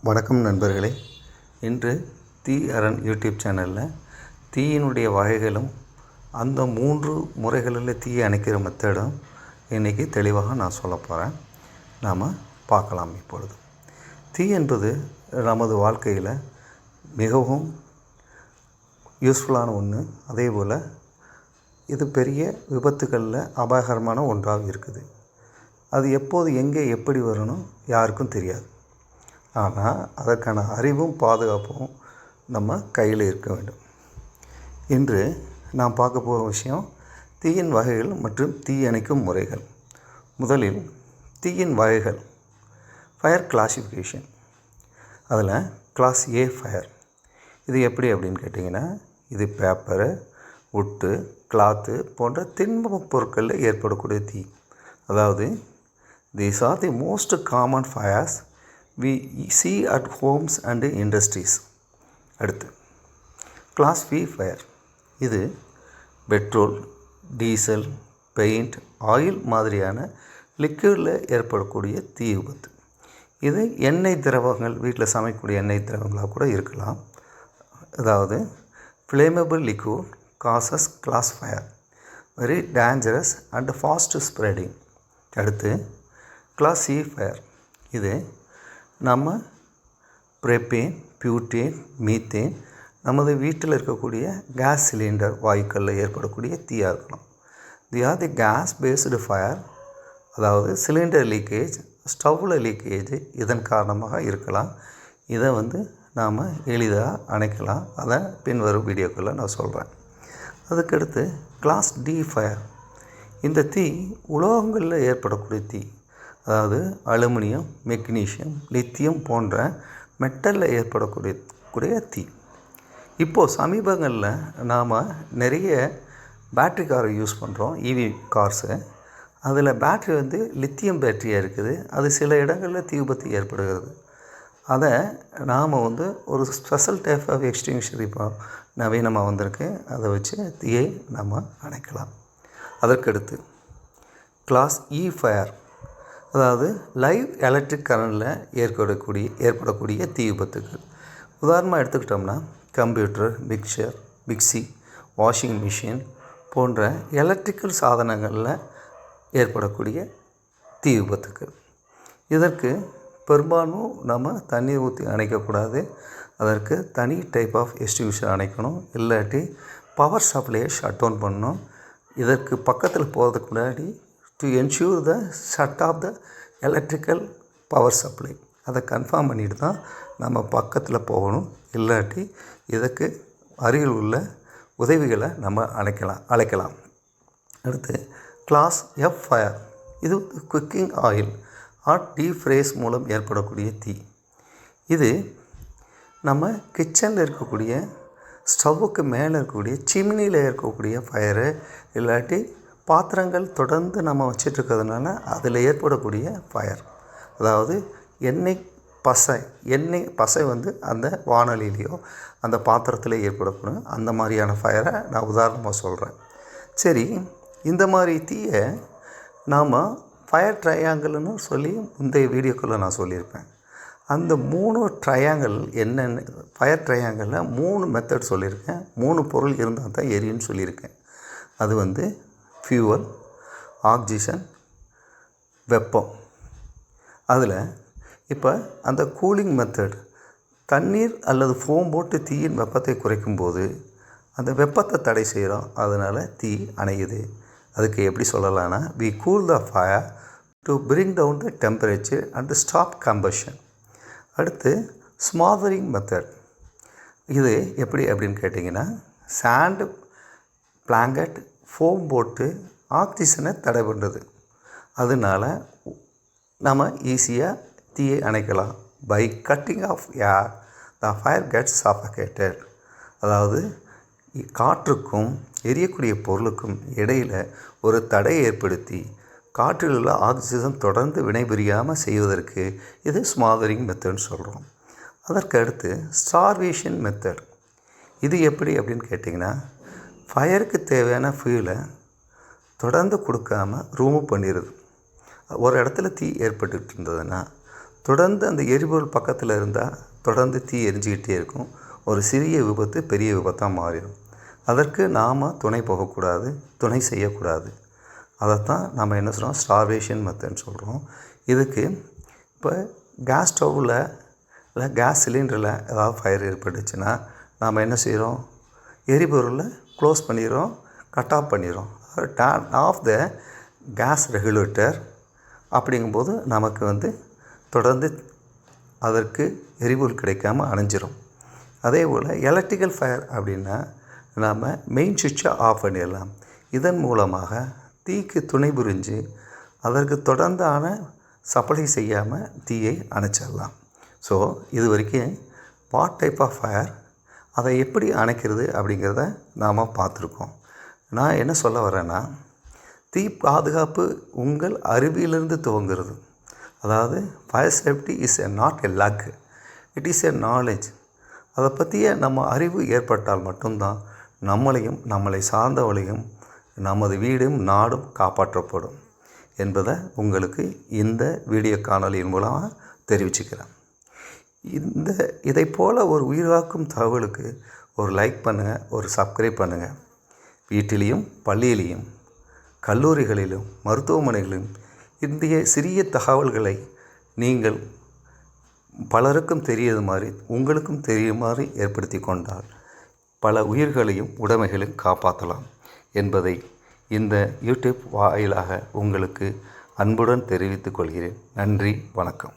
வணக்கம் நண்பர்களே. இன்று தீ அரண் யூடியூப் சேனலில் தீயினுடைய வகைகளும் அந்த 3 முறைகளில் தீயை அணைக்கிற மெத்தடும் இன்றைக்கி தெளிவாக நான் சொல்ல போகிறேன். நாம் பார்க்கலாம். இப்பொழுது தீ என்பது நமது வாழ்க்கையில் மிகவும் யூஸ்ஃபுல்லான ஒன்று. அதே போல் இது பெரிய விபத்துகளில் அபாயகரமான ஒன்றாக இருக்குது. அது எப்போது எங்கே எப்படி வரணும் யாருக்கும் தெரியாது. ஆனால் அதற்கான அறிவும் பாதுகாப்பும் நம்ம கையில் இருக்க வேண்டும். இன்று நாம் பார்க்க போகிற விஷயம் தீயின் வகைகள் மற்றும் தீ அணைக்கும் முறைகள். முதலில் தீயின் வகைகள். Fire classification. அதில் கிளாஸ் ஏ ஃபயர். இது எப்படி அப்படின்னு கேட்டிங்கன்னா, இது பேப்பரு, உட்டு, கிளாத்து போன்ற திண்மப் பொருட்களில் ஏற்படக்கூடிய தீ. அதாவது these are the most common fires we see at homes and industries. அடுத்து கிளாஸ் பி ஃபயர். இது பெட்ரோல், டீசல், பெயிண்ட், ஆயில் மாதிரியான லிக்விடில் ஏற்படக்கூடிய தீ விபத்து. இது எண்ணெய் திரவங்கள், வீட்டில் சமைக்கக்கூடிய எண்ணெய் திரவங்களாக கூட இருக்கலாம். அதாவது flammable liquid gases class fire, very dangerous and fast spreading. அடுத்து கிளாஸ் சி ஃபயர். இது நம்ம ப்ரெப்பேன், பியூட்டேன், மீத்தேன் நமது வீட்டில் இருக்கக்கூடிய கேஸ் சிலிண்டர் வாயுக்களில் ஏற்படக்கூடிய தீயாக இருக்கலாம். They are the case based fire. அதாவது சிலிண்டர் லீக்கேஜ், ஸ்டவ்வில் லீக்கேஜ் இதன் காரணமாக இருக்கலாம். இதை நாம் எளிதாக அணைக்கலாம். அதை பின்வரும் வீடியோக்களில் நான் சொல்கிறேன். அதுக்கடுத்து கிளாஸ் டி ஃபயர். இந்த தீ உலோகங்களில் ஏற்படக்கூடிய தீ. அதாவது அலுமினியம், மெக்னீஷியம், லித்தியம் போன்ற மெட்டலில் ஏற்படக்கூடிய தீ. இப்போது சமீபங்களில் நாம் நிறைய பேட்ரி காரை யூஸ் பண்ணுறோம், இவி கார்ஸு. அதில் பேட்ரி லித்தியம் பேட்டரியாக இருக்குது. அது சில இடங்களில் தீ விபத்து ஏற்படுகிறது. அதை நாம் ஒரு ஸ்பெஷல் டைப் ஆஃப் எக்ஸ்டிங்ஷர் இப்போ நவீனமாக வந்திருக்கு. அதை வச்சு தீயை நம்ம அணைக்கலாம். அதற்கடுத்து கிளாஸ் இ ஃபயர். அதாவது லைவ் எலக்ட்ரிக் கரண்டில் ஏற்படக்கூடிய தீ விபத்துகள். உதாரணமாக எடுத்துக்கிட்டோம்னா கம்ப்யூட்டர், மிக்சி, வாஷிங் மிஷின் போன்ற எலக்ட்ரிக்கல் சாதனங்களில் ஏற்படக்கூடிய தீ விபத்துக்கள். இதற்கு பெரும்பாலும் நம்ம தண்ணீர் ஊற்றி அணைக்கக்கூடாது. அதற்கு தனி டைப் ஆஃப் எக்ஸ்டிங்விஷர் அணைக்கணும். இல்லாட்டி பவர் சப்ளையை ஷட் டவுன் பண்ணணும். இதற்கு பக்கத்தில் போகிறதுக்கு முன்னாடி to ensure the shut off the electrical power supply அதை கன்ஃபார்ம் பண்ணிட்டு தான் நம்ம பக்கத்தில் போகணும். இல்லாட்டி இதுக்கு அருகில் உள்ள உதவிகளை நம்ம அழைக்கலாம். அடுத்து கிளாஸ் எஃப் ஃபயர். இது cooking oil or deep fries மூலம் ஏற்படக்கூடிய தீ. இது நம்ம கிச்சனில் இருக்கக்கூடிய ஸ்டவ்வுக்கு மேலே இருக்கக்கூடிய சிம்னியில் இருக்கக்கூடிய ஃபயரு, இல்லாட்டி பாத்திரங்கள் தொடர்ந்து நம்ம வச்சிட்ருக்கிறதுனால அதில் ஏற்படக்கூடிய ஃபயர். அதாவது எண்ணெய் பசை அந்த வானொலியிலையோ அந்த பாத்திரத்தில் ஏற்படக்கூடிய அந்த மாதிரியான ஃபயரை நான் உதாரணமாக சொல்கிறேன். சரி, இந்த மாதிரி தீயை நாம் ஃபயர் ட்ரையாங்கிள்னு சொல்லி முந்தைய வீடியோக்களில் நான் சொல்லியிருப்பேன். அந்த 3 ட்ரையாங்கிள் என்னென்ன, ஃபயர் ட்ரையாங்கிளில் 3 மெத்தட் சொல்லியிருக்கேன். 3 பொருள் இருந்தால் தான் எரியும்னு சொல்லியிருக்கேன். அது ஃபியூவல், ஆக்சிஜன், வெப்பம். அதில் இப்போ அந்த கூலிங் மெத்தட், தண்ணீர் அல்லது ஃபோம் போட்டு தீயின் வெப்பத்தை குறைக்கும்போது அந்த வெப்பத்தை தடை செய்கிறோம். அதனால் தீ அணையுது. அதுக்கு எப்படி சொல்லலாம்னா, we cool the fire to bring down the temperature and stop combustion. அடுத்து ஸ்மாதரிங் மெத்தட். இது எப்படி அப்படின்னு கேட்டிங்கன்னா, சாண்ட், பிளாங்கெட், ஃபோம் போட்டு ஆக்சிஜனை தடை பண்ணுறது. அதனால் நம்ம ஈஸியாக தீயை அணைக்கலாம். By cutting off air the fire gets suffocated. அதாவது காற்றுக்கும் எரியக்கூடிய பொருளுக்கும் இடையில் ஒரு தடை ஏற்படுத்தி காற்றில் உள்ள ஆக்சிஜன் தொடர்ந்து வினைபுரியாமல் செய்வதற்கு இது ஸ்மாதரிங் மெத்தட்னு சொல்கிறோம். அதற்கு அடுத்து ஸ்டார்வேஷன் மெத்தட். இது எப்படி அப்படின்னு கேட்டிங்கன்னா, ஃபயருக்கு தேவையான ஃபியூலை தொடர்ந்து கொடுக்காமல் ரிமூவ் பண்ணிடுது. ஒரு இடத்துல தீ ஏற்பட்டுக்கிட்டு இருந்ததுன்னா தொடர்ந்து அந்த எரிபொருள் பக்கத்தில் இருந்தால் தொடர்ந்து தீ எரிஞ்சிக்கிட்டே இருக்கும். ஒரு சிறிய விபத்து பெரிய விபத்தாக மாறிடும். அதற்கு நாம் துணை போகக்கூடாது, துணை செய்யக்கூடாது. அதைத்தான் நம்ம என்ன சொல்கிறோம், ஸ்டார்வேஷன் மெத்தட்னு சொல்கிறோம். இதுக்கு இப்போ கேஸ் ஸ்டவ்வில் இல்லை கேஸ் சிலிண்டரில் ஏதாவது ஃபயர் ஏற்பட்டுச்சுன்னா நாம் என்ன செய்கிறோம், எரிபொருளை க்ளோஸ் பண்ணிடுறோம், கட் ஆஃப் பண்ணிடுறோம். Turn off the gas regulator. அப்படிங்கும்போது நமக்கு தொடர்ந்து அதற்கு எரிபொருள் கிடைக்காம அணைஞ்சிரும். அதே போல் எலக்ட்ரிக்கல் ஃபயர் அப்படின்னா நாம் மெயின் சுவிட்சை ஆஃப் பண்ணிடலாம். இதன் மூலமாக தீக்கு துணை புரிஞ்சு அதற்கு தொடர்ந்தான சப்ளை செய்யாமல் தீயை அணைச்சிடலாம். ஸோ இது வரைக்கும் வாட் டைப் ஆஃப் ஃபயர், அதை எப்படி அணைக்கிறது அப்படிங்கிறத நாம் பார்த்துருக்கோம். நான் என்ன சொல்ல வரேன்னா, தீ பாதுகாப்பு உங்கள் அறிவிலிருந்து துவங்குறது. அதாவது fire safety is not a luck, it is a knowledge. அதை பற்றிய நம்ம அறிவு ஏற்பட்டால் மட்டும்தான் நம்மளையும் நம்மளை சார்ந்தவளையும் நமது வீடும் நாடும் காப்பாற்றப்படும் என்பதை உங்களுக்கு இந்த வீடியோ காணொலியின் மூலமாக தெரிவிச்சுக்கிறேன். இதை போல் ஒரு உயிர்காக்கும் தகவலுக்கு ஒரு லைக் பண்ணுங்கள், ஒரு சப்ஸ்கிரைப் பண்ணுங்கள். வீட்டிலையும் பள்ளியிலையும் கல்லூரிகளிலும் மருத்துவமனைகளிலும் இந்திய சிறிய தகவல்களை நீங்கள் பலருக்கும் தெரியாது மாதிரி உங்களுக்கும் தெரியும் மாதிரி ஏற்படுத்தி கொண்டால் பல உயிர்களையும் உடைமைகளையும் காப்பாற்றலாம் என்பதை இந்த யூடியூப் வாயிலாக உங்களுக்கு அன்புடன் தெரிவித்துக் கொள்கிறேன். நன்றி, வணக்கம்.